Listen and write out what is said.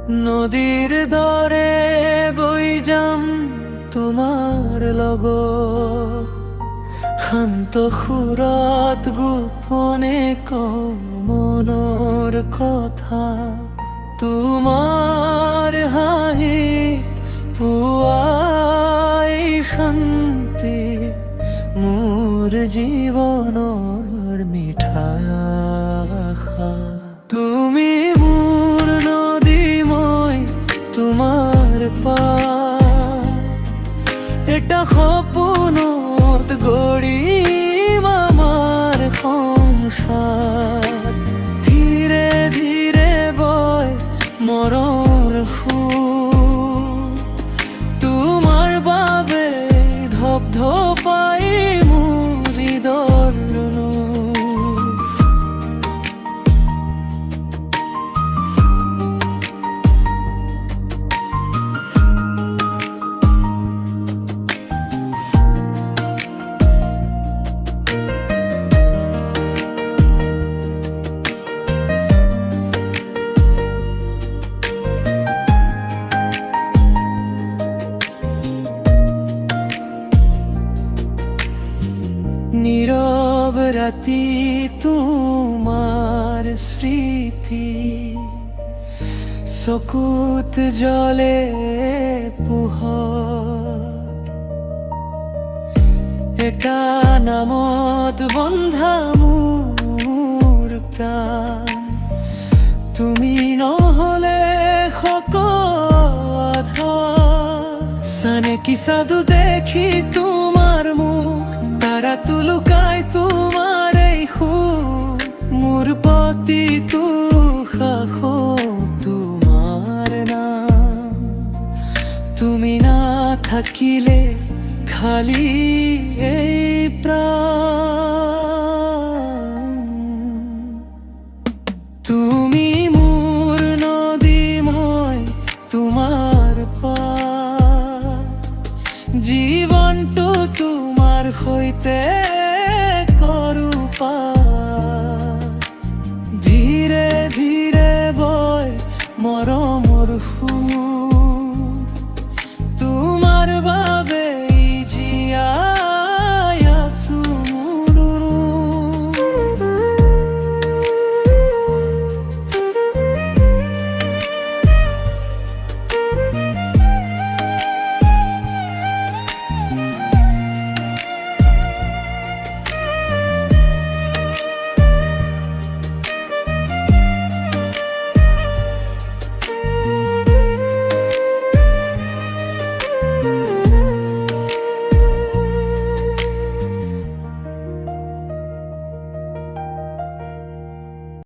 নদীর দরে বই যাম তোমার লগত, শান্ত সুৰত গোপনে মনৰ কথা। তোমাৰ হাঁহিত পুৱাই শান্তি, মোৰ জীৱনৰ মিঠা আশা। তুমি মোৰ নদী, মই তোমাৰ পাৰ, এটা সপোনত গঢ়িম আমাৰ সংসাৰ। ধীৰে ধীৰে বয় মৰমৰ সুৰ, তোমাৰ বাবে ধপধপাই মোৰ হৃদয়ৰ নূৰ। নীরব রাতি তোমার স্মৃতি, চকুত জ্বলে পোহৰ। এটা নামত বন্ধা মোৰ প্ৰাণ, তুমি নহলে সকলো সানে কি সাধু দেখি তোমার মুখ, তারা তুলুকায় তোমার এই সুখ। মোৰ প্ৰতিটো সাহস তোমাৰ নাম, তুমি না থাকিলে খালি এই প্রাণ। তুমি মোৰ নদী, মই তোমাৰ পাৰ, জীৱনটো তোমাৰ সৈতে কৰো পাৰ। ধীৰে ধীৰে বয় মৰমৰ সুৰ,